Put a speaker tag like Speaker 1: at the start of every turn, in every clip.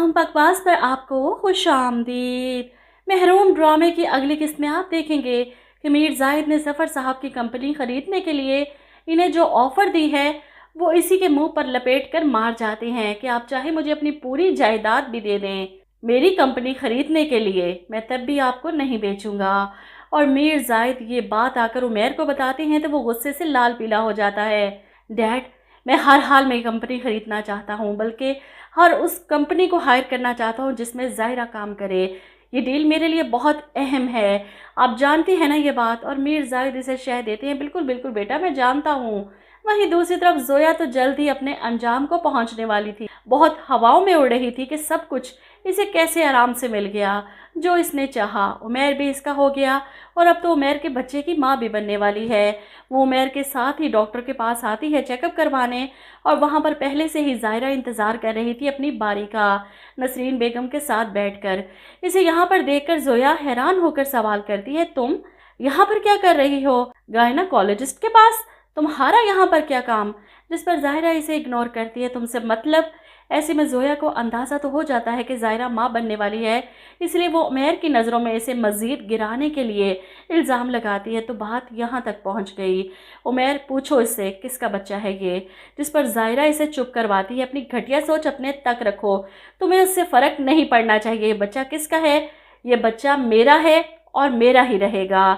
Speaker 1: हम बकवास पर आपको खुशामदीद। महरूम ड्रामे की अगली किस्त में आप देखेंगे कि मीर जाहिद ने ज़फ़र साहब की कंपनी ख़रीदने के लिए इन्हें जो ऑफ़र दी है वो इसी के मुंह पर लपेट कर मार जाते हैं कि आप चाहे मुझे अपनी पूरी जायदाद भी दे दें मेरी कंपनी ख़रीदने के लिए, मैं तब भी आपको नहीं बेचूंगा। और मीर जाहिद ये बात आकर उमैर को बताते हैं तो वो गुस्से से लाल पीला हो जाता है। डैड, मैं हर हाल में कंपनी ख़रीदना चाहता हूँ, बल्कि हर उस कंपनी को हायर करना चाहता हूँ जिसमें ज़ाहिरा काम करे। ये डील मेरे लिए बहुत अहम है, आप जानती हैं ना ये बात। और मीर जाहिद इसे शह देते हैं, बिल्कुल बिल्कुल बेटा, मैं जानता हूँ। वहीं दूसरी तरफ जोया तो जल्द ही अपने अंजाम को पहुंचने वाली थी। बहुत हवाओं में उड़ रही थी कि सब कुछ इसे कैसे आराम से मिल गया जो इसने चाहा। उमैर भी इसका हो गया और अब तो उमैर के बच्चे की माँ भी बनने वाली है। वो उमैर के साथ ही डॉक्टर के पास आती है चेकअप करवाने, और वहाँ पर पहले से ही ज़ाहिरा इंतज़ार कर रही थी अपनी बारी का, नसरीन बेगम के साथ बैठकर। इसे यहाँ पर देखकर जोया हैरान होकर सवाल करती है, तुम यहाँ पर क्या कर रही हो? गायनाकोलॉजिस्ट के पास तुम्हारा यहाँ पर क्या काम? जिस पर ज़ाहिरा इसे इग्नोर करती है, तुमसे मतलब। ऐसे में जोया को अंदाज़ा तो हो जाता है कि ज़ाहिरा माँ बनने वाली है, इसलिए वो उमैर की नज़रों में इसे मज़ीद गिराने के लिए इल्ज़ाम लगाती है। तो बात यहाँ तक पहुँच गई। उमैर, पूछो इससे किसका बच्चा है ये? जिस पर ज़ाहिरा इसे चुप करवाती है, अपनी घटिया सोच अपने तक रखो, तुम्हें उससे फ़र्क नहीं पड़ना चाहिए। ये बच्चा किसका है? ये बच्चा मेरा है और मेरा ही रहेगा।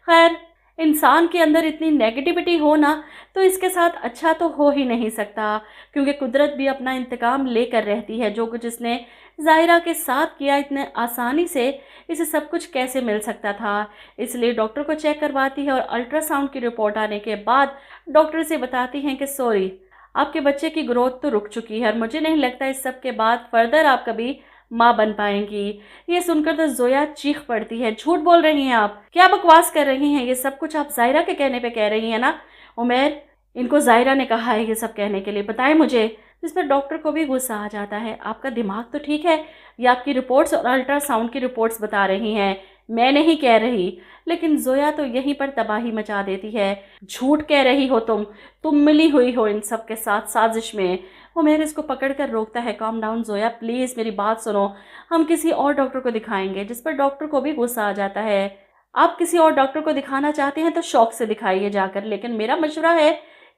Speaker 1: खैर, इंसान के अंदर इतनी नेगेटिविटी हो ना, तो इसके साथ अच्छा तो हो ही नहीं सकता, क्योंकि कुदरत भी अपना इंतकाम लेकर रहती है। जो कुछ इसने ज़ाहिरा के साथ किया, इतने आसानी से इसे सब कुछ कैसे मिल सकता था? इसलिए डॉक्टर को चेक करवाती है और अल्ट्रासाउंड की रिपोर्ट आने के बाद डॉक्टर से बताती हैं कि सॉरी, आपके बच्चे की ग्रोथ तो रुक चुकी है और मुझे नहीं लगता इस सब के बाद फर्दर आप कभी माँ बन पाएंगी। ये सुनकर तो जोया चीख पड़ती है, झूठ बोल रही हैं आप, क्या बकवास कर रही हैं? ये सब कुछ आप ज़ाहिरा के कहने पे कह रही हैं ना? उमैर, इनको ज़ाहिरा ने कहा है ये सब कहने के लिए, बताएं मुझे। जिस पर डॉक्टर को भी गुस्सा आ जाता है, आपका दिमाग तो ठीक है, ये आपकी रिपोर्ट्स और अल्ट्रासाउंड की रिपोर्ट्स बता रही हैं, मैं नहीं कह रही। लेकिन जोया तो यहीं पर तबाही मचा देती है, झूठ कह रही हो तुम मिली हुई हो इन सब के साथ साजिश में। उमैर इसको पकड़कर रोकता है, काम डाउन जोया, प्लीज़ मेरी बात सुनो, हम किसी और डॉक्टर को दिखाएंगे। जिस पर डॉक्टर को भी गुस्सा आ जाता है, आप किसी और डॉक्टर को दिखाना चाहते हैं तो शौक से दिखाइए जाकर, लेकिन मेरा मशवरा है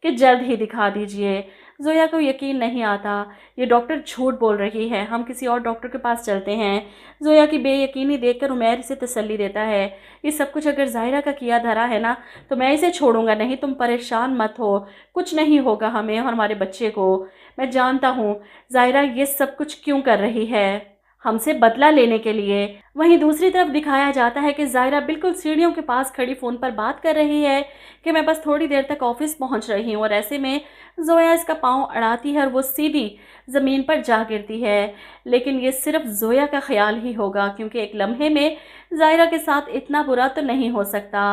Speaker 1: कि जल्द ही दिखा दीजिए। जोया को यकीन नहीं आता, ये डॉक्टर झूठ बोल रही है, हम किसी और डॉक्टर के पास चलते हैं। जोया की बेयकीनी देखकर उमैर इसे तसल्ली देता है, ये सब कुछ अगर ज़ाहिरा का किया धरा है ना, तो मैं इसे छोड़ूंगा नहीं, तुम परेशान मत हो, कुछ नहीं होगा हमें और हमारे बच्चे को। मैं जानता हूँ ज़ाहिरा ये सब कुछ क्यों कर रही है, हमसे बदला लेने के लिए। वहीं दूसरी तरफ दिखाया जाता है कि ज़ाहिरा बिल्कुल सीढ़ियों के पास खड़ी फ़ोन पर बात कर रही है कि मैं बस थोड़ी देर तक ऑफिस पहुंच रही हूं, और ऐसे में जोया इसका पाँव अड़ाती है और वो सीधी ज़मीन पर जा गिरती है। लेकिन ये सिर्फ जोया का ख्याल ही होगा, क्योंकि एक लम्हे में ज़ाहिरा के साथ इतना बुरा तो नहीं हो सकता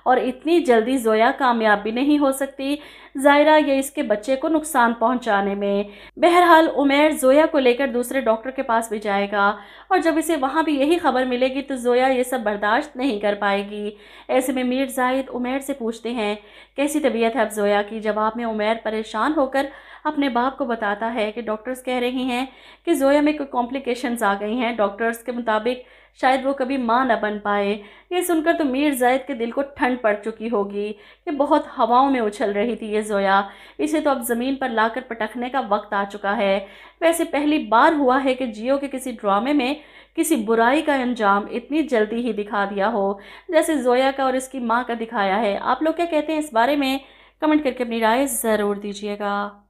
Speaker 1: और इतनी जल्दी जोया कामयाब भी नहीं हो सकती ज़ाहिरा ये इसके बच्चे को नुकसान पहुंचाने में। बहरहाल उमैर जोया को लेकर दूसरे डॉक्टर के पास भी जाएगा, और जब इसे वहाँ भी यही खबर मिलेगी तो जोया ये सब बर्दाश्त नहीं कर पाएगी। ऐसे में मीर जाहिद उमैर से पूछते हैं, कैसी तबीयत है अब जोया की? जवाब में उमैर परेशान होकर अपने बाप को बताता है कि डॉक्टर्स कह रही हैं कि जोया में कोई कॉम्प्लिकेशंस आ गई हैं, डॉक्टर्स के मुताबिक शायद वो कभी माँ न बन पाए। ये सुनकर तो मीर जाहिद के दिल को ठंड पड़ चुकी होगी कि बहुत हवाओं में उछल रही थी ये जोया, इसे तो अब ज़मीन पर लाकर पटकने का वक्त आ चुका है। वैसे पहली बार हुआ है कि जियो के किसी ड्रामे में किसी बुराई का अंजाम इतनी जल्दी ही दिखा दिया हो, जैसे जोया का और इसकी माँ का दिखाया है। आप लोग क्या कहते हैं इस बारे में? कमेंट करके अपनी राय ज़रूर दीजिएगा।